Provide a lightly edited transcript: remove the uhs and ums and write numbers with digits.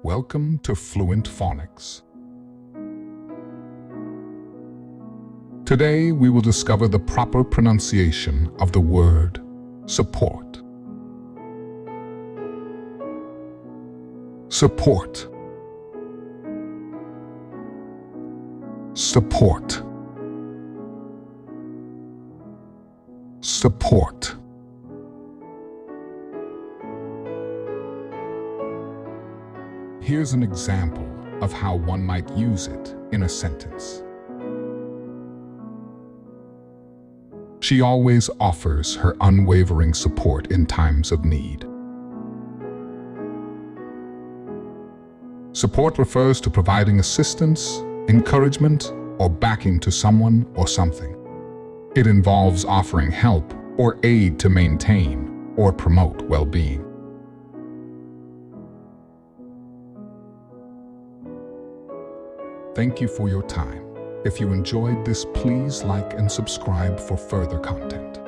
Welcome to Fluent Phonics. Today we will discover the proper pronunciation of the word support. Support. Support. Support. Here's an example of how one might use it in a sentence. She always offers her unwavering support in times of need. Support refers to providing assistance, encouragement, or backing to someone or something. It involves offering help or aid to maintain or promote well-being. Thank you for your time. If you enjoyed this, please like and subscribe for further content.